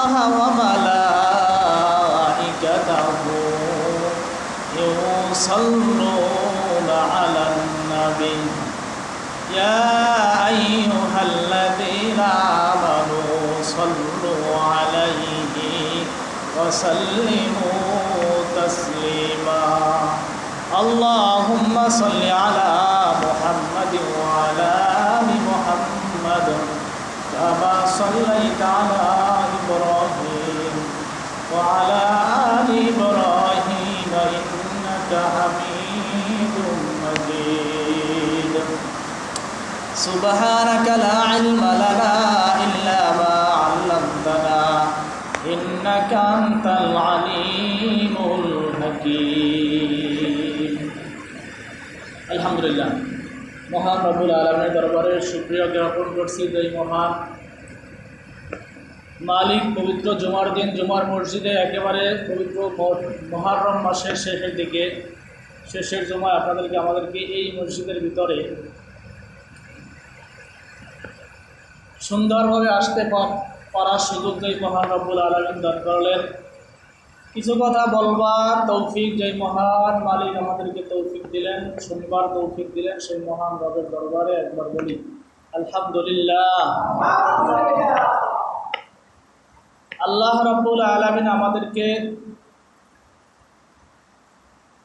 الله وملائكته يصلون على النبي يا أيها الذين آمنوا صلوا عليه وسلموا تسليما اللهم صل على محمد وعلى آل محمد كما صليت على إبراهيم وعلى آل إبراهيم إنك حميد مجيد سبحانك لا علم لنا إلا ما علمتنا إنك أنت العليم الحكيم আলহামদুলিল্লাহ মহান রব্বুল আলামিনের দরবারে শুকরিয়া জ্ঞাপন করছি যে মহান মালিক পবিত্র জুমার দিন জুমার মসজিদে একেবারে পবিত্র মুহররম মাসের শেষের দিকে শেষের জুমায় আমাদেরকে এই মসজিদের ভিতরে সুন্দরভাবে আসতে পারার সুযোগ যে মহান রব্বুল আলামিন দান করলেন। কিছু কথা বলবার তৌফিক যে মহান মালিক আমাদেরকে তৌফিক দিলেন, শুনবার তৌফিক দিলেন, সেই মহান রবের দরবারে একবার বলি আলহামদুলিল্লাহ। আল্লাহ রাব্বুল আলামিন আমাদেরকে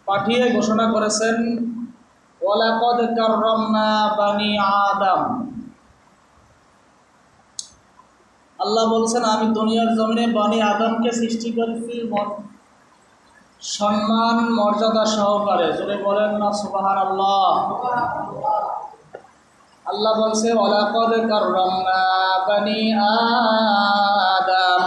পাঠিয়ে ঘোষণা করেছেন ওয়ালাকাদ কাররামনা বানি আদম। আল্লাহ বলছেন আমি দুনিয়ার জমিনে বানি আদমকে সৃষ্টি করেছি সম্মান মর্যাদা সহকারে। জোরে বলেন না সুবহানাল্লাহ। আল্লাহ বলছে ওয়ালাকাদ কাররামনা বানি আদম।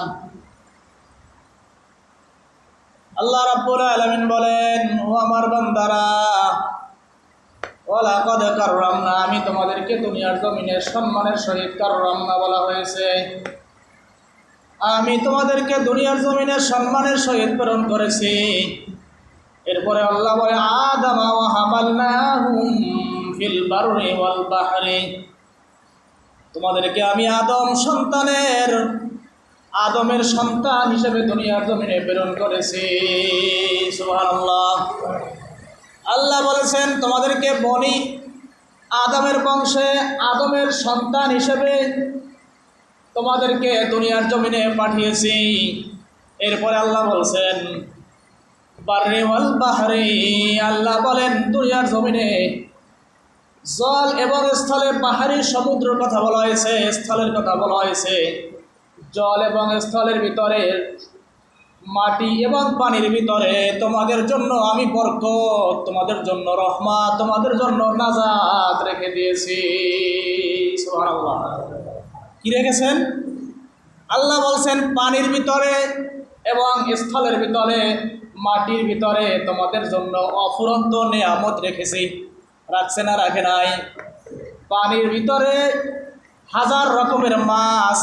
আল্লাহ রাব্বুল আলামিন বলেন ও আমার বান্দারা ওয়ালাকাদ কাররামনা আমি তোমাদেরকে দুনিয়ার জমিনে সম্মানের সহিত কাররামনা বলা হয়েছে। আমি তোমাদেরকে দুনিয়ার জমিনে সম্মানের সহিত প্রেরণ করেছি। এরপরে আল্লাহ বলে আদম ওয়া হামালনাহুম ফিল বাররি ওয়াল বাহরি তোমাদেরকে আমি আদমের সন্তান হিসেবে দুনিয়ার জমিনে প্রেরণ করেছি। সুবহানাল্লাহ। আল্লাহ বলেছেন তোমাদেরকে বনি আদমের বংশে আদমের সন্তান হিসেবে তোমাদেরকে দুনিয়ার জমিনে পাঠিয়েছি। এরপরে আল্লাহ বলছেন বাররি ওয়াল বাহরি আল্লাহ বলেন দুনিয়ার জমিনে জল এবং স্থলে পাহাড়ি সমুদ্রের কথা বলা হয়েছে, স্থলের কথা বলা হয়েছে। জল এবং স্থলের ভিতরে মাটি এবং পানির ভিতরে তোমাদের জন্য আমি বরকত, তোমাদের জন্য রহমত, তোমাদের জন্য নাজাত রেখে দিয়েছি। সুবহানাল্লাহ। কি রেখেছেন? আল্লাহ বলছেন পানির ভিতরে এবং স্থলের ভিতরে মাটির ভিতরে তোমাদের জন্য অফুরন্ত নেয়ামত রেখেছি। রাখছে না রাখে নাই? পানির ভিতরে হাজার রকমের মাছ,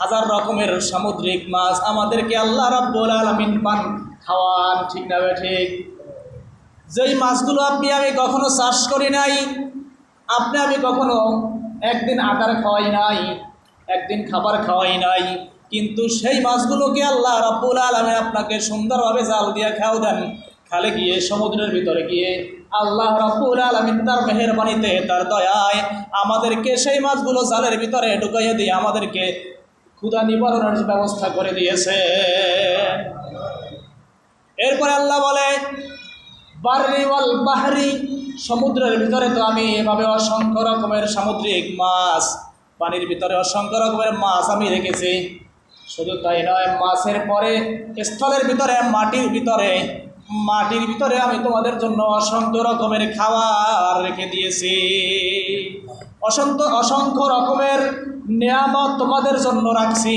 হাজার রকমের সামুদ্রিক মাছ আমাদেরকে আল্লাহ রাব্বুল আলামিন খাওয়ান। ঠিক না ঠিক? যেই মাছগুলো আপনি আমি কখনো চাষ করি নাই, আমি কখনো একদিন আদার খাওয়াই নাই, একদিন খাবার খাওয়াই নাই, কিন্তু সেই মাছগুলোকে আল্লাহ রাব্বুল আলামিন আপনাকে সুন্দরভাবে জাল দিয়ে খাও দেন। খালে গিয়ে সমুদ্রের ভিতরে গিয়ে আল্লাহ রাব্বুল আলামিন তার মেহেরবানিতে তার দয়ায় আমাদেরকে সেই মাছগুলো জালের ভিতরে ঢুকাইয়ে দিয়ে আমাদেরকে ক্ষুধা নিবারণের ব্যবস্থা করে দিয়েছে। এরপরে আল্লাহ বলে বাররি ওয়াল বাহরি সমুদ্রের ভিতরে তো আমি এভাবে অসংখ্য রকমের সামুদ্রিক মাছ, পানির ভিতরে অসংখ্য রকমের মাছ আমি রেখেছি। শুধু তাই নয়, মাছের পরে স্থলের ভিতরে মাটির ভিতরে আমি তোমাদের জন্য অসংখ্য রকমের খাবার রেখে দিয়েছি। অসংখ্য রকমের নিয়ামত তোমাদের জন্য রাখছি।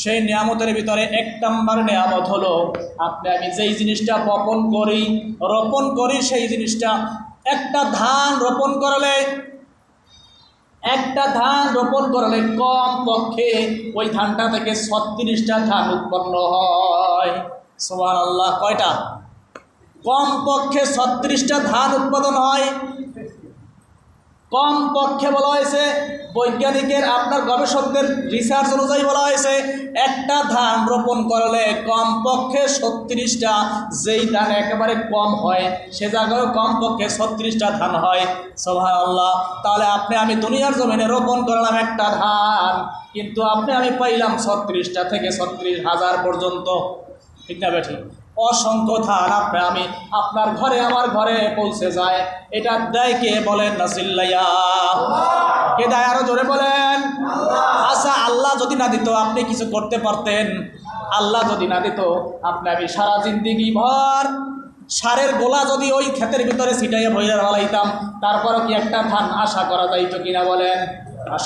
সেই নিয়ামতের ভিতরে এক নম্বর নিয়ামত হলো আমি যেই জিনিসটা রোপণ করি সেই জিনিসটা একটা ধান রোপণ করলে কম পক্ষে ওই ধানটা থেকে 36টা ধান উৎপন্ন হয়। সুবহানাল্লাহ। কয়টা? কম পক্ষে 36টা ধান উৎপাদন হয়। কম পক্ষে বলা হয়েছে, বৈজ্ঞানিকের আপনার গবেষকদের রিসার্চ অনুযায়ী বলা হয়েছে একটা ধান রোপণ করলে কম পক্ষে 36টা, যেই ধান একেবারে কম হয় সে জায়গায় কম পক্ষে 36টা ধান হয়। সুবহানাল্লাহ। তাহলে আপনি আমি দুনিয়ার জমিনে রোপণ করলাম একটা ধান, কিন্তু আপনি আমি পাইলাম 36টা থেকে 36,000 পর্যন্ত, ঠিক না বেঠিক? অসংখ্য ধান আপনি আমি আপনার ঘরে আমার ঘরে পৌঁছে যায়। এটা দেয় কে বলেন না চিল্লাইয়া? কে দেয়? আরো জোরে বলেন। আচ্ছা, আল্লাহ যদি না দিত আপনি কিছু করতে পারতেন? আল্লাহ যদি না দিত আপনি আমি সারা জিন্দিগি ভর সারের গোলা যদি ওই ক্ষেতের ভিতরে ছিটাইয়া ভইয়া ফেলাইতাম, তারপরও কি একটা ধান আশা করা যাইতো কিনা বলেন?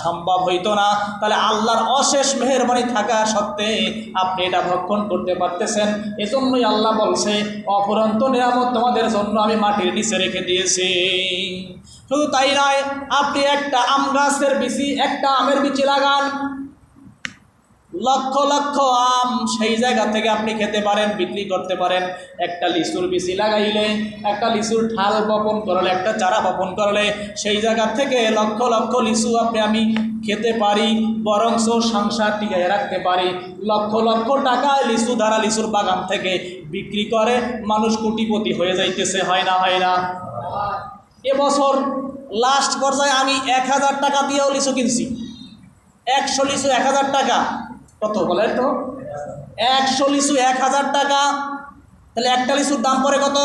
সম্ভব হইতো না। তাহলে আল্লাহর অশেষ মেহেরবানি থাকা সত্ত্বে আপনি এটা ভক্ষণ করতে পারতেছেন। এজন্যই আল্লাহ বলছে অফুরন্ত নিয়ামত তোমাদের জন্য আমি মাটির নিচে রেখে দিয়েছি। শুধু তাই নয়, আপনি একটা আম গাছের বিচি, একটা আমের বিচি লাগান, লক্ষ লক্ষ আম সেই জায়গা থেকে আপনি খেতে পারেন, বিক্রি করতে পারেন। একটা লিচুর বিচি লাগাইলে, একটা লিচুর ঠাল বপন করলে, একটা চারা বপন করলে সেই জায়গা থেকে লক্ষ লক্ষ লিচু আপনি আমি খেতে পারি, বরঞ্চ সংসার টিকিয়ে রাখতে পারি। লক্ষ লক্ষ টাকা লিচু দ্বারা লিচুর বাগান থেকে বিক্রি করে মানুষ কোটিপতি হয়ে যাইতেছে, হয় না? হয় না? এবছর লাস্ট পর্যায়ে আমি 1000 টাকা দিয়েও লিচু কিনছি। 100 লিচু 1000 টাকা, কত বলেন তো? 100 লিচু 1000 টাকা, তাহলে একটা লিচুর দাম পড়ে কত?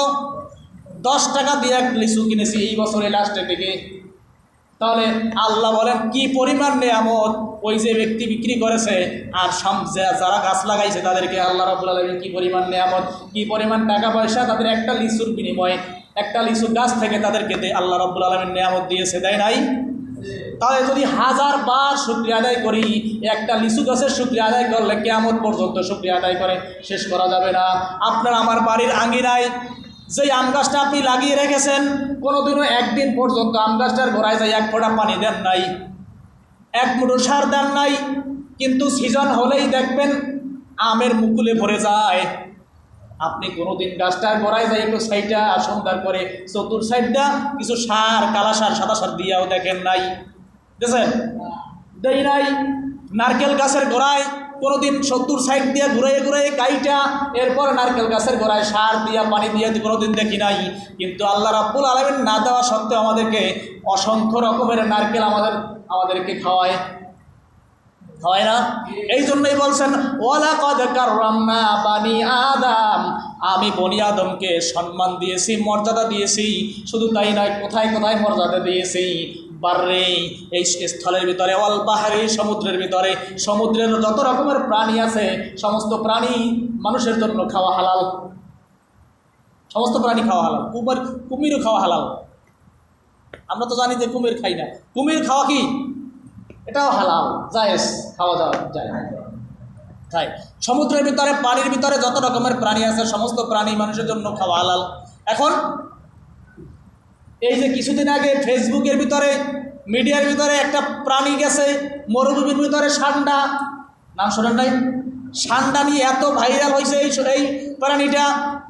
10 টাকা দিয়ে এক লিচু কিনেছি এই বছরের লাস্টের দিকে। তাহলে আল্লাহ বলেন কি পরিমাণ নেয়ামত ওই যে ব্যক্তি বিক্রি করেছে, আর যারা গাছ লাগাইছে তাদেরকে আল্লাহ রাব্বুল আলামিন কি পরিমাণ নেয়ামত, কি পরিমাণ টাকা পয়সা তাদের একটা লিচুর বিনিময়ে, একটা লিচু গাছ থেকে তাদেরকে আল্লাহ রাব্বুল আলামিন নেয়ামত দিয়েছে, দেয় নাই? তাহলে যদি 1000 বার শুকরিয়া আদায় করি, একটা লিচু গাছের শুকরিয়া আদায় করলে কিয়ামত পর্যন্ত শুকরিয়া আদায় করে শেষ করা যাবে না। আপনার আমার বাড়ির আঙ্গিনায় যেই আম গাছটা আপনি লাগিয়ে রেখেছেন, কোনোদিনও একদিন পর্যন্ত আম গাছটার গোড়ায় যাই এক ফোঁটা পানি দেন নাই, এক মুঠো সার দেন নাই, কিন্তু সিজন হলেই দেখবেন আমের মুকুলে ভরে যায়। আপনি কোনোদিন গাছটার গোড়ায় যাই একটু সাইডটা সন্ধ্যার করে চতুর সাইডটা কিছু সার, কালা সার, সাদা সার দিয়াও দেখেন নাই, দেখছেন? দেই নাই। নারকেল গাছের গোড়ায় কোনোদিন 70 সাইড দিয়ে ঘুরাইয়ে ঘুরাইয়ে কাইটা এরপর নারকেল গাছের গোড়ায় সার দিয়া পানি দিয়ে কোনোদিন দেখি নাই। কিন্তু আল্লাহ রাব্বুল আলামিন না দেওয়া সত্ত্বেও আমাদেরকে অসংখ্য রকমের নারকেল আমাদেরকে খাওয়ায়, হয় না? এই জন্যই বলছেন ওয়ালাকাদ কাররামনা বানি আদম, আমি বনি আদমকে সম্মান দিয়েছি, মর্যাদা দিয়েছি। শুধু তাই নয়, কোথায় কোথায় মর্যাদা দিয়েছি? বাররে, এই স্থলের ভিতরে, ওয়াল বাহরে, সমুদ্রের ভিতরে, সমুদ্রের যত রকমের প্রাণী আছে সমস্ত প্রাণী মানুষের জন্য খাওয়া হালাল, সমস্ত প্রাণী খাওয়া হালাল। কুমিরও খাওয়া হালাল। আমরা তো জানি যে কুমির খাই না, কুমির খাওয়া কি এটাও হালাল, জায়েজ, খাওয়া যাওয়া যায়, খাই। সমুদ্রের ভিতরে, পানির ভিতরে যত রকমের প্রাণী আছে সমস্ত প্রাণী মানুষের জন্য খাওয়া হালাল। এখন এই যে কিছুদিন আগে ফেসবুকের ভিতরে, মিডিয়ার ভিতরে একটা প্রাণী গেছে মরুভূমির ভিতরে, ষান্ডা, নাম শোনেন নাই? ষান্ডা নিয়ে এত ভাইরাল হয়েছে এই প্রাণীটা।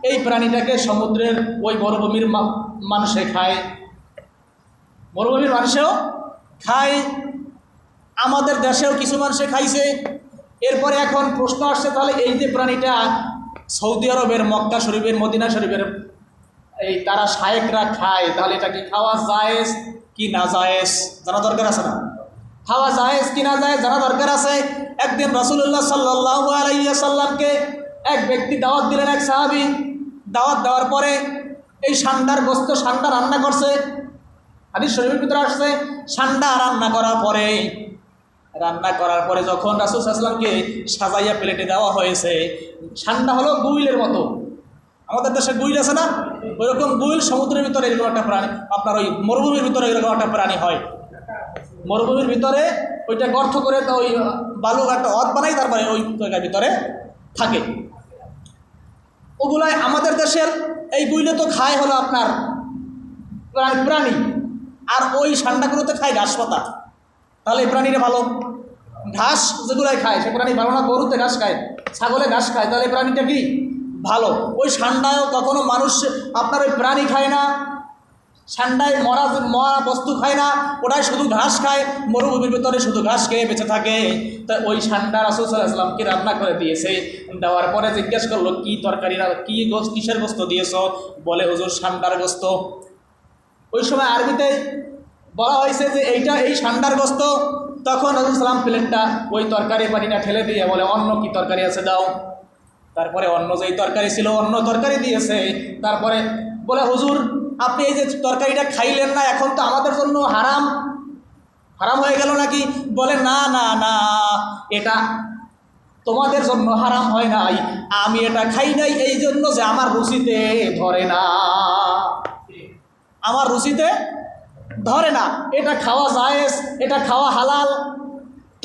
এই প্রাণীটাকে সমুদ্রের ওই মরুভূমির মানুষে খায়, মরুভূমির মানুষেও খায়, আমাদের দেশেও কিছু মানুষে খাইছে। এরপরে এখন প্রশ্ন আসছে, তাহলে এই যে প্রাণীটা সৌদি আরবের মক্কা শরীফের, মদিনা শরীফের এই তারা শায়েকরা খায়, তাহলে এটা কি খাওয়া জায়েজ কি না জায়েজ জানা দরকার আছে না? খাওয়া জায়েজ কি না জায়েজ জানা দরকার আছে। একদিন রাসূলুল্লাহ সাল্লাল্লাহু আলাইহি ওয়াসাল্লামকে এক ব্যক্তি দাওয়াত দিলেন, এক সাহাবী। দাওয়াত দেওয়ার পরে এই ষান্ডার গোশত, ষান্ডা রান্না করছে, হাদিস শরীফের ভিতরে আসছে। ষান্ডা রান্না করার পরে যখন রাসূল সাল্লাল্লাহু আলাইহি ওয়াসাল্লামকে সাজাইয়া প্লেটে দেওয়া হয়েছে, ষান্ডা হলো গুইলের মতো, আমাদের দেশে গুইল আছে না, ওইরকম গুইল সমুদ্রের ভিতরে এরকম একটা প্রাণী, আপনার ওই মরুভূমির ভিতরে এরকম একটা প্রাণী হয়। মরুভূমির ভিতরে ওইটা গর্ত করে ওই বালু একটা হদ বানাই, তারপরে ওই জায়গার ভিতরে থাকে। ওগুলাই আমাদের দেশের এই গুইলে তো খায় হলো আপনার প্রাণী, আর ওই ষান্ডাগুলোতে খায় ঘাস পাতা। তাহলে এই প্রাণীরা ভালো, ঘাস যেগুলাই খায় সে প্রাণী ভালো না? গরুতে ঘাস খায়, ছাগলে ঘাস খায়, তাহলে এই প্রাণীটা কি ভালো? ওই ষান্ডায়ও কখনো মানুষ আপনার ওই প্রাণী খায় না, ষান্ডায় মরা মরা বস্তু খায় না, ওটাই শুধু ঘাস খায়, মরুভূমির ভিতরে শুধু ঘাস খেয়ে বেঁচে থাকে। তা ওই ষান্ডা রাসূল সাল্লাল্লাহু আলাইহি ওয়াসাল্লামকে রান্না করে দিয়েছে। দেওয়ার পরে জিজ্ঞেস করলো, কি তরকারি, কি গোস্ত, কিসের গোস্ত দিয়েছ? বলে, হুজুর ষান্ডার গোস্ত। ওই সময় আরবিতে বলা হয়েছে যে এই ষান্ডার গোস্ত। তখন রাসূল সাল্লাম প্লেটটা ওই তরকারি পানিটা ঠেলে দিয়ে বলে, অন্য কি তরকারি আছে দাও। তারপরে অন্য যেই তরকারি ছিল অন্য তরকারি দিয়েছে। তারপরে বলে, হুজুর আপনি এই যে তরকারিটা খাইলেন না, এখন তো আমাদের জন্য হারাম, হারাম হয়ে গেল নাকি? বলে, না না না, এটা তোমাদের জন্য হারাম হয় নাই, আমি এটা খাই নাই এই জন্য যে আমার রুচিতে ধরে না, আমার রুচিতে ধরে না। এটা খাওয়া জায়েজ, এটা খাওয়া হালাল,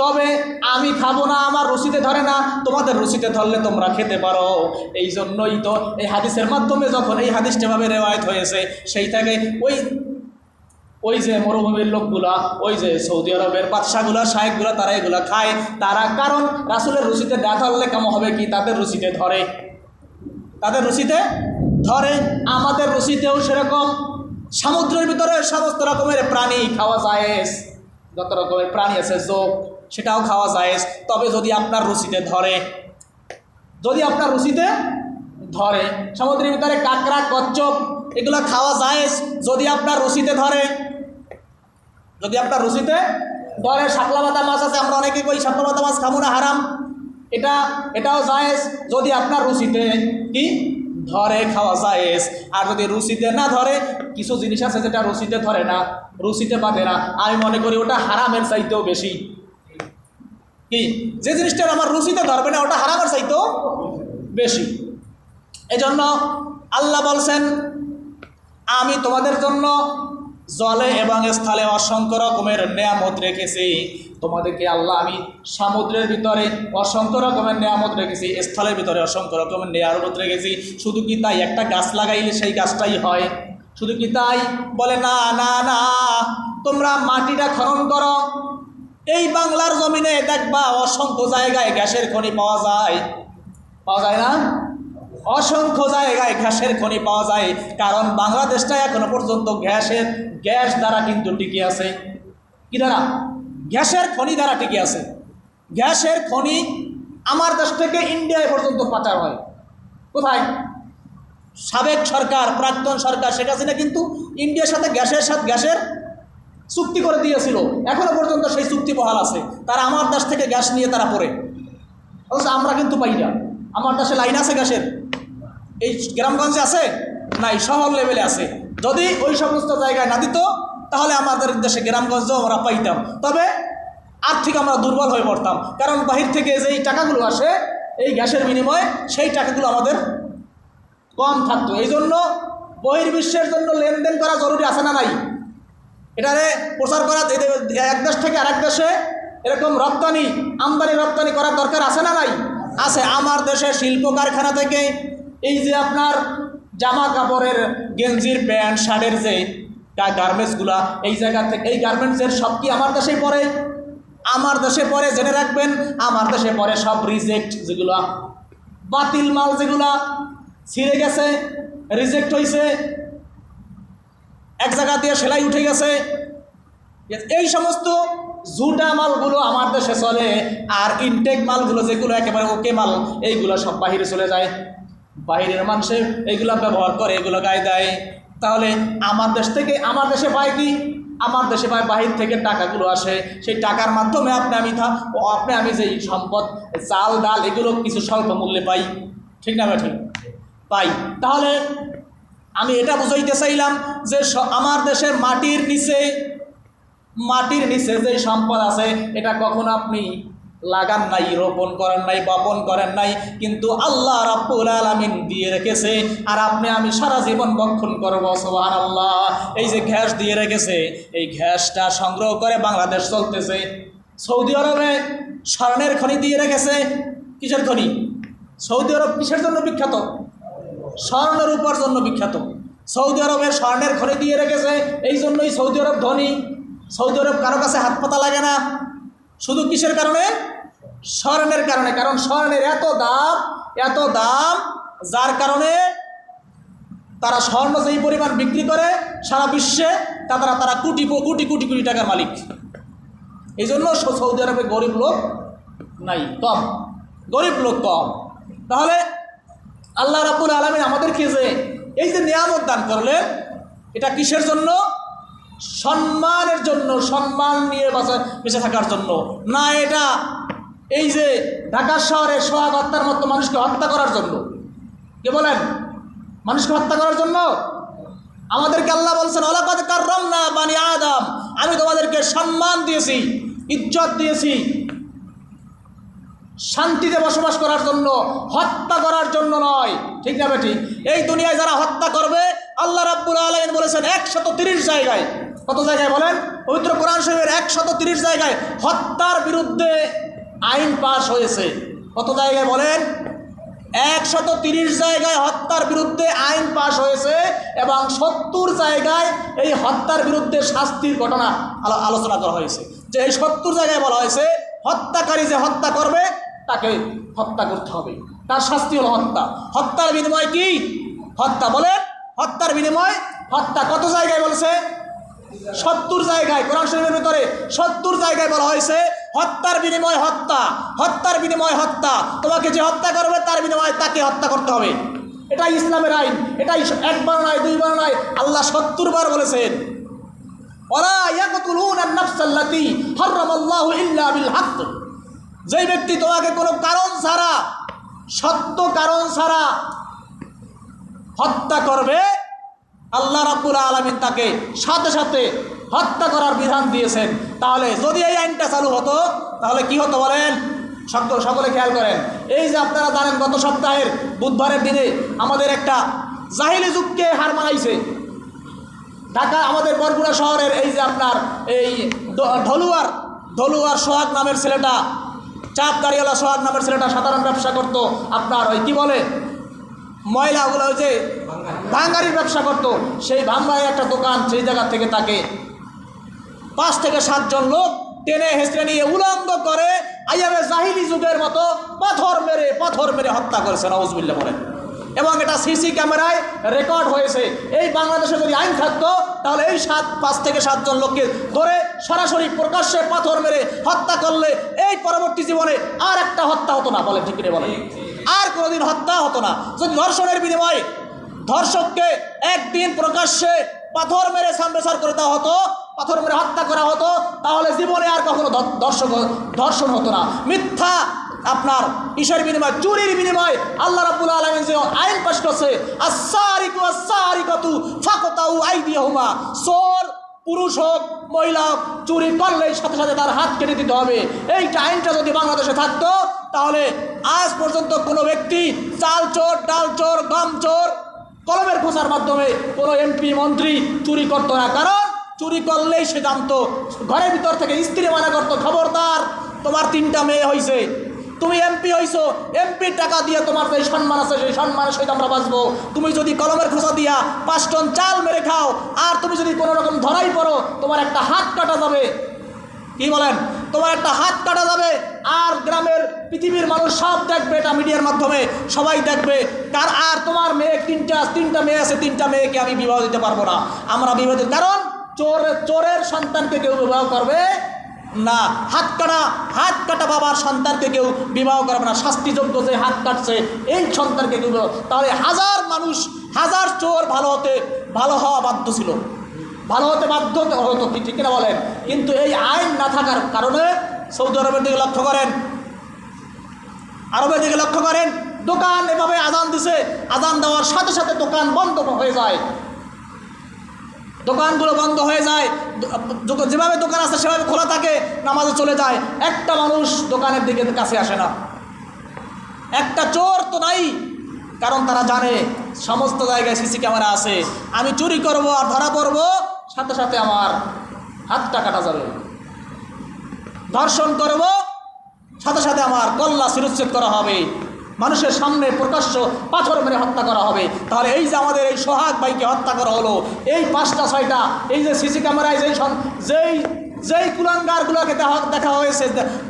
তবে আমি খাবো না, আমার রুচিতে ধরে না, তোমাদের রুচিতে ধরলে তোমরা খেতে পারো। এই জন্যই তো এই হাদিসের মাধ্যমে যখন এই হাদিসটা ভাবে রেওয়ায়ত হয়েছে, সেই থেকে ওই যে মরুভূমির লোকগুলা, ওই যে সৌদি আরবের বাদশাগুলা, শায়েখগুলা, তারা এগুলা খায়। তারা কারণ রাসূলের রুচিতে না ধরলে কেমন হবে কি, তাদের রুচিতে ধরে, তাদের রুচিতে ধরে। আমাদের রুচিতেও সেরকম। সমুদ্রের ভিতরে সমস্ত রকমের প্রাণী খাওয়া জায়েজ, যত রকমের প্রাণী আছে যোগ, সেটাও খাওয়া জায়েজ, তবে যদি আপনার রুচিতে ধরে, যদি আপনার রুচিতে ধরে। সমুদ্রের ভিতরে কাঁকড়া, কচ্ছপ এগুলো খাওয়া জায়েজ যদি আপনার রুচিতে ধরে, যদি আপনার রুচিতে ধরে। শাপলা পাতা মাছ আছে, আমরা অনেকে কই শাপলা পাতা মাছ খাবো না, হারাম, এটাও জায়েজ যদি আপনার রুচিতে কি ধরে, খাওয়া জায়েজ। আর যদি রুচিতে না ধরে, কিছু জিনিস আছে যেটা রুচিতে ধরে না, রুচিতে বাঁধে না, আমি মনে করি ওটা হারামের চাইতেও বেশি। কি, যে জিনিসটার আমার রুচিতে ধরবে না ওটা হারামের চাইতেও বেশি। এজন্য আল্লাহ বলছেন, আমি তোমাদের জন্য জলে এবং স্থলে অসংখ্য রকমের নেয়ামত রেখেছি। তোমাদেরকে আল্লাহ আমি সমুদ্রের ভিতরে অসংখ্য রকমের নেয়ামত রেখেছি, স্থলের ভিতরে অসংখ্য রকমের নেয়ামত রেখেছি। শুধু কি তাই একটা গাছ লাগাইলে সেই গাছটাই হয়? শুধু কি তাই? বলে, না না না, তোমরা মাটিটা খনন করো। এই বাংলার জমিনে দেখবা অসংখ্য জায়গায় গ্যাসের খনি পাওয়া যায়, পাওয়া যায় না? অসংখ্য জায়গায় গ্যাসের খনি পাওয়া যায়, কারণ বাংলাদেশটা এখনো পর্যন্ত গ্যাস দ্বারা কিন্তু টিকে আছে। কি দ্বারা? গ্যাসের খনি দ্বারা টিকে আছে। গ্যাসের খনি আমার দেশ থেকে ইন্ডিয়ায় পর্যন্ত পাচার হয়। কোথায়? সাবেক সরকার, প্রাক্তন সরকার শেখ হাসিনা কিন্তু ইন্ডিয়ার সাথে গ্যাসের চুক্তি করে দিয়েছিল, এখনো পর্যন্ত সেই চুক্তি বহাল আছে। তারা আমার দেশ থেকে গ্যাস নিয়ে তারা পড়ে, অথচ আমরা কিন্তু পাই না। আমার দেশে লাইন আছে গ্যাসের, এই গ্রামগঞ্জে আছে নাই, শহর লেভেলে আছে। যদি ওই সমস্ত জায়গায় না দিত, তাহলে আমাদের দেশে গ্রামগঞ্জেও আমরা পাইতাম, তবে আর্থিক আমরা দুর্বল হয়ে পড়তাম। কারণ বাহির থেকে যেই টাকাগুলো আসে এই গ্যাসের বিনিময়ে, সেই টাকাগুলো আমাদের কম থাকতো। এই জন্য বহির্বিশ্বের জন্য লেনদেন করা জরুরি আছে না নাই? এটারে প্রচার করা, এক দেশ থেকে আরেক দেশে এরকম রপ্তানি, আমদানি রপ্তানি করার দরকার আছে না নাই? আছে। আমার দেশের শিল্প কারখানা থেকে এই যে আপনার জামা কাপড়ের, গেঞ্জির, প্যান্ট, শার্টের যে গার্মেন্টসগুলা, এই জায়গা থেকে, এই গার্মেন্টসের সব কি আমার দেশেই পড়ে? আমার দেশে পড়ে, জেনে রাখবেন। আমার দেশে পড়ে সব রিজেক্ট, যেগুলো বাতিল মাল, যেগুলা ছিঁড়ে গেছে, রিজেক্ট হয়েছে, এক জায়গা দিয়ে সেলাই উঠে গেছে, এই সমস্ত জুটা মালগুলো আমার দেশে চলে। আর ইনটেক মালগুলো যেগুলো একেবারে ওকে মাল, এইগুলো সব বাহিরে চলে যায়। বাহিরের মানুষের এইগুলো ব্যবহার করে, এগুলো গায়ে দেয়। তাহলে আমার দেশ থেকে, আমার দেশে পায় কি? আমার দেশে পায় বাহির থেকে টাকাগুলো আসে, সেই টাকার মাধ্যমে আপনি আমি যেই সম্পদ, চাল ডাল, এগুলো কিছু স্বল্প মূল্যে পাই, ঠিক না? ঠিক পাই। তাহলে আমি এটা বুঝাইতে চাইলাম যে আমার দেশের মাটির নিচে যে সম্পদ আছে, এটা কখনো আপনি লাগান নাই, রোপণ করেন নাই, বপন করেন নাই, কিন্তু আল্লাহ রাব্বুল আলামিন দিয়ে রেখেছে। আর আমি সারা জীবন বক্ষণ করব, সুবহানাল্লাহ। এই যে গ্যাস দিয়ে রেখেছে, এই গ্যাসটা সংগ্রহ করে বাংলাদেশ চলতেছে। সৌদি আরবে স্বর্ণের খনি দিয়ে রেখেছে। কিসের খনি? সৌদি আরব কিসের জন্য বিখ্যাত? স্বর্ণের উপর জন্য বিখ্যাত। সৌদি আরবের স্বর্ণের খনি দিয়ে রেখেছে, এই জন্যই সৌদি আরব ধনী। সৌদি আরব কারো কাছে হাত পাতা লাগে না, শুধু কিসের কারণে? স্বর্ণের কারণে। কারণ স্বর্ণের এত দাম, যার কারণে তারা স্বর্ণ যেই পরিমাণ বিক্রি করে সারা বিশ্বে তারা কোটি কোটি কোটি কোটি টাকার মালিক। এই জন্য সৌদি আরবে গরিব লোক নাই, কম, গরিব লোক কম। তাহলে আল্লাহ রাব্বুল আলামিন আমাদেরকে যে এই যে নিয়ামত দান করলেন, এটা কিসের জন্য? সম্মানের জন্য, সম্মান নিয়ে বেঁচে থাকার জন্য না। এটা এই যে ঢাকা শহরে সোহাগ হত্যার মতো মানুষকে হত্যা করার জন্য। কে বলেন? মানুষকে হত্যা করার জন্য। আমাদেরকে আল্লাহ বলছেন ওয়ালাকাদ কাররামনা বানি আদম, আমি তোমাদেরকে সম্মান দিয়েছি, ইজ্জত দিয়েছি, শান্তিতে বসবাস করার জন্য, হত্যা করার জন্য নয়। ঠিক না বেঠিক? এই দুনিয়ায় যারা হত্যা করবে, আল্লাহ রাব্বুল আলামিন বলেছেন 130 জায়গায়, কত জায়গায় বলেন? পবিত্র কোরআন শরীফের 130 জায়গায় হত্যার বিরুদ্ধে আইন পাশ হয়েছে। কত জায়গায় বলেন? 130 জায়গায় হত্যার বিরুদ্ধে আইন পাশ হয়েছে এবং 70 জায়গায় এই হত্যার বিরুদ্ধে শাস্তির ঘটনা আলোচনা করা হয়েছে। যে এই 70 জায়গায় বলা হয়েছে হত্যাকারী যে হত্যা করবে তাকে হত্যা করতে হবে, তার শাস্তি হলো হত্যা। হত্যার বিনিময় কি? হত্যা। বলেন, হত্যার বিনিময় হত্যা। কত জায়গায় বলছে? 70 জায়গায়। কোরআন শরীফের ভিতরে 70 জায়গায় বলা হয়েছে হত্যার বিনিময় হত্যা, হত্যার বিনিময় হত্যা। তোমাকে যে হত্যা করবে তার বিনিময়ে তাকে হত্যা করতে হবে। এটাই ইসলামের আইন। এটাই একবার নয়, দুইবার নয়, আল্লাহ 70 বার বলেছেন। ওয়ালা ইয়াকতুলুনা আন-নাফসাল্লাতী হারামাল্লাহু ইল্লা বিল হক। যেই ব্যক্তি তোমাকে কোনো কারণ ছাড়া, সত্য কারণ ছাড়া হত্যা করবে, আল্লাহ রাব্বুল আলামিন তাকে সাথে সাথে হত্যা করার বিধান দিয়েছেন। তাহলে যদি এই আইনটা চালু হতো তাহলে কি হতো বলেন? সকলে খেয়াল করেন। এই যে আপনারা জানেন গত সপ্তাহের বুধবারের দিনে আমাদের একটা জাহিলি যুগকে হার মানাইছে ঢাকা, আমাদের বরগুনা শহরের এই যে আপনার এই ঢলুয়ার সোহাগ নামের ছেলেটা, চাপ দাঁড়িয়েলা সোহাগ নামের ছেলেটা সাধারণ ব্যবসা করতো। আপনার ওই কি বলে ময়লাগুলো, ওই যে ভাঙ্গারির ব্যবসা করতো। সেই ভাঙ্গারি একটা দোকান, সেই জায়গা থেকে তাকে 5 থেকে 7 জন লোক টেনে হেঁচড়ে নিয়ে উলঙ্গ করে আইয়ামে জাহিলি যুগের মতো পাথর মেরে হত্যা করেছে। নাউজুবিল্লাহ বলেন। এবং এটা সিসি ক্যামেরায় রেকর্ড হয়েছে। এই বাংলাদেশে যদি আইন থাকতো তাহলে এই 5 থেকে 7 জন লোককে ধরে সরাসরি প্রকাশ্যে পাথর মেরে হত্যা করলে এই পরবর্তী জীবনে আর একটা হত্যা হতো না। বলে ঠিক রে? বলে আর কোনোদিন হত্যা হতো না। যদি ধর্ষণের বিনিময়ে ধর্ষককে একদিন প্রকাশ্যে পাথর মেরে সামবেসার করে দেওয়া হতো, পাথর মেরে হত্যা করা হতো, তাহলে জীবনে আর কখনো ধর্ষণ হতো না। মিথ্যা আপনার ইসের বিনিময়, চুরির বিনিময় আল্লাহ রাব্বুল আলামিন যে আইন পাশ করছে, আস-সারিকু আস-সারিকাতু ফাকতাউ আইদিয়াহুমা, চোর পুরুষ হোক মহিলা হোক, চুরি করলেই সাথে সাথে তার হাত কেটে দিতে হবে। এইটা আইনটা যদি বাংলাদেশে থাকতো তাহলে আজ পর্যন্ত কোনো ব্যক্তি চাল চোর, ডাল চোর, গম চোর কলমের খোঁচার মাধ্যমে কোনো এমপি মন্ত্রী চুরি করতো না। কারণ চুরি করলেই সে জানতো, ঘরের ভিতর থেকে স্ত্রী মানা করতো, খবরদার তোমার 3টা মেয়ে হয়েছে, তুমি এমপি হইছো, এমপির টাকা দিয়ে তোমার যে সম্মান আছে সেই সম্মানের সহিত আমরা বাঁচবো। তুমি যদি কলমের খোঁচা দিয়া 5 টন চাল মেরে খাও আর তুমি যদি কোনো রকম ধরাই পড়ো, তোমার একটা হাত কাটা যাবে। কি বলেন? তোমার একটা হাত কাটা যাবে। আর গ্রামের পৃথিবীর মানুষ সব দেখবে, এটা মিডিয়ার মাধ্যমে সবাই দেখবে। আর তোমার মেয়ে 3টা মেয়ে আছে, 3টা মেয়েকে আমি বিবাহ দিতে পারবো না, আমরা বিবাহ দিতে, কারণ চোরের সন্তানকে কেউ বিবাহ করবে না। হাত কাটা বাবার সন্তানকে কেউ বিবাহ করবে না। শাস্তিযোগ্য যে হাত কাটছে এই সন্তানকে কেউ বিবাহ। তাহলে হাজার মানুষ, হাজার চোর ভালো হওয়া বাধ্য ছিল, ভালো হতে বাধ্য হতো। ঠিক কিনা বলেন? কিন্তু এই আইন না থাকার কারণে সৌদি আরবের দিকে লক্ষ্য করেন, আরবের দিকে লক্ষ্য করেন, দোকান এভাবে আজান দিছে, আজান দেওয়ার সাথে সাথে দোকান বন্ধ হয়ে যায়, দোকানগুলো বন্ধ হয়ে যায়। যেভাবে দোকান আছে সেভাবে খোলা থাকে, নামাজে চলে যায়। একটা মানুষ দোকানের দিকে কাছে আসে না, একটা চোর তো নাই। কারণ তারা জানে সমস্ত জায়গায় সিসি ক্যামেরা আছে, আমি চুরি করব আর ধরা পড়ব, সাথে সাথে আমার হাতটা কাটা যাবে। ধর্ষণ করব, সাথে সাথে আমার কল্লা শিরচ্ছেদ করা হবে, মানুষের সামনে প্রকাশ্য পাথর মেরে হত্যা করা হবে। তাহলে এই যে আমাদের এই সোহাগ ভাইকে হত্যা করা হলো, এই 5টা 6টা এই যে সিসি ক্যামেরায় যেই যেই কুলাঙ্গারগুলোকে দেখা হয়েছে,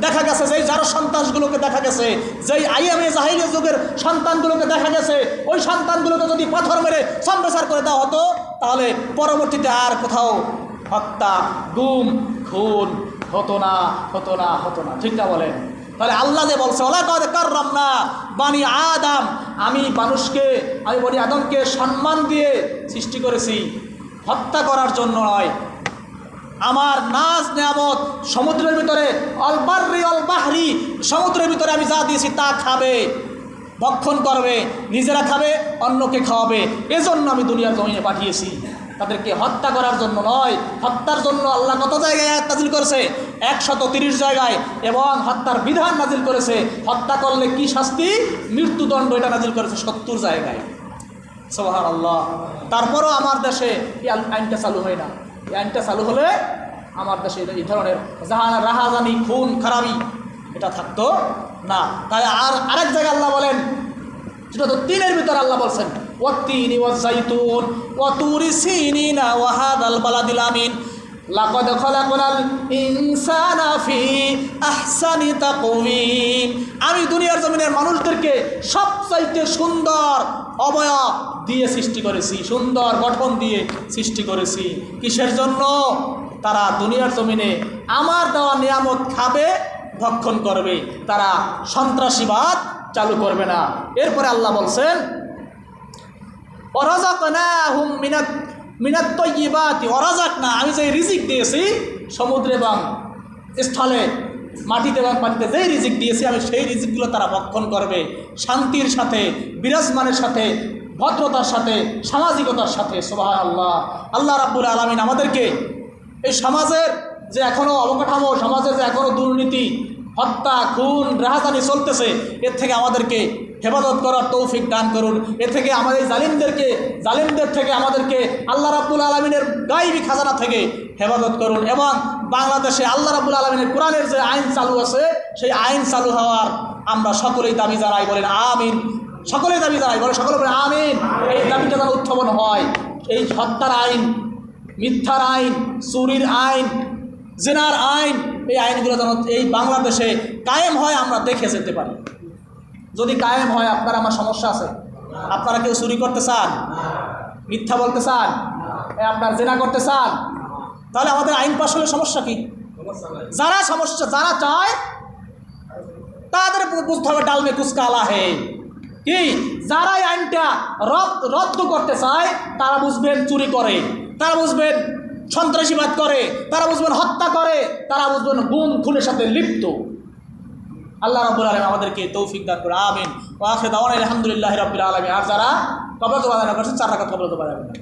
দেখা গেছে, যেই যারা সন্তানগুলোকে দেখা গেছে, যেই আইএমএ জাহিলিয়া যুগের সন্তানগুলোকে দেখা গেছে, ওই সন্তানগুলোকে যদি পাথর মেরে সম্প্রচার করে দেওয়া হতো, তাহলে পরবর্তীতে আর কোথাও হত্যা, গুম, খুন হতো না। ঠিক না বলেন? তাহলে আল্লাহ যে বলছে ওয়ালাকাদ কাররামনা বানি আদম, আমি বনি আদমকে সম্মান দিয়ে সৃষ্টি করেছি, হত্যা করার জন্য নয়। আমার নাজ নেয়ামত সমুদ্রের ভিতরে অলবাররি অলবাহরি, সমুদ্রের ভিতরে আমি যা দিয়েছি তা খাবে, ভক্ষণ করবে, নিজেরা খাবে, অন্যকে খাওয়াবে। এজন্য আমি দুনিয়ার জমিনে পাঠিয়েছি, তাদেরকে হত্যা করার জন্য নয়। হত্যার জন্য আল্লাহ কত জায়গায় আয়াত নাজিল করেছে? 130 জায়গায়, এবং হত্যার বিধান নাজিল করেছে। হত্যা করলে কি শাস্তি? মৃত্যুদণ্ড, এটা নাজিল করেছে 70 জায়গায়। সুবহানাল্লাহ। তারপরও আমার দেশে এই আইনটা চালু হয় না। এই আইনটা চালু হলে আমার দেশে এই ধরনের রাহাজানি, খুন খারাপি এটা থাকতো না। তাই আরেক জায়গায় আল্লাহ বলেন, যেটা তো 3-এর ভিতরে আল্লাহ বলছেন ওয়াত্তিনি ওয়াজ্জাইতুন ওয়া তুরি সিনিনা ওয়া হাদাল বালাদিল আমিন লাকাদ খালাকনাল ইনসানা ফি আহসানি তাকওয়িম। আমি দুনিয়ার জমিনের মানুষদেরকে সবচাইতে সুন্দর অবয়ব দিয়ে সৃষ্টি করেছি, সুন্দর গঠন দিয়ে সৃষ্টি করেছি। কিসের জন্য? তারা দুনিয়ার জমিনে আমার দেওয়া নিয়ামত খাবে, ভক্ষণ করবে, তারা সন্ত্রাসীবাদ চালু করবে না। এরপরে আল্লাহ বলছেন ওয়ারাযাকনাহুম মিনাত তাইয়্যিবাতি ওয়ারাযাকনা, আমি যে রিজিক দিয়েছি সমুদ্রে এবং স্থলে, মাটিতে এবং পানিতে যেই রিজিক দিয়েছি, আমি সেই রিজিকগুলো তারা ভক্ষণ করবে, শান্তির সাথে, বিরাজমানের সাথে, ভদ্রতার সাথে, সামাজিকতার সাথে। সুবহানাল্লাহ। আল্লাহ রাব্বুল আলামিন আমাদেরকে এই সমাজের যে এখনও অবকাঠামো, সমাজের যে এখনও দুর্নীতি, হত্যা, খুন, রাহাজানি চলতেছে, এর থেকে আমাদেরকে হেফাজত করার তৌফিক দান করুন। এর থেকে আমাদের জালিমদের থেকে আমাদেরকে আল্লাহ রাব্বুল আলামিনের গায়বী খাজানা থেকে হেফাজত করুন। এবং বাংলাদেশে আল্লাহ রাব্বুল আলামিনের কোরআনের যে আইন চালু আছে, সেই আইন চালু হওয়ার আমরা সকলেই দাবি জানাই। বলেন আমিন। সকলেই দাবি জানাই, বলে সকলে বলেন আমিন। এই দাবিটা যেন উত্থাপন হয়। এই হত্যার আইন, মিথ্যার আইন, চুরির আইন, জিনার আইন, এই আইনগুলো যেন এই বাংলাদেশে কায়েম হয়, আমরা দেখে যেতে পারি। যদি কায়েম হয়, আপনার আমার সমস্যা আছে? আপনারা কেউ চুরি করতে চান? মিথ্যা বলতে চান? আপনার জিনা করতে চান? তাহলে আমাদের আইন পাশ হলে সমস্যা কি? যারা চায় তাদের বুঝতে হবে ডালমে কুচকা আলা হে কি। যারা এই আইনটা রদ্দ করতে চায়, তারা বুঝবেন চুরি করে, তারা বুঝবেন সন্ত্রাসীবাদ করে, তারা বুঝবেন হত্যা করে, তারা বুঝবেন গুম খুনের সাথে লিপ্ত। আল্লাহ রাব্বুল আলামিন আমাদেরকে তৌফিক দান করে। আমিন। ওয়া আখিরু দাওয়ানা আলহামদুলিল্লাহি রাব্বিল আলামিন। আর যারা কবর তো বাজানো করছেন, 4 রাকাত কবর তো বাজাবেন না।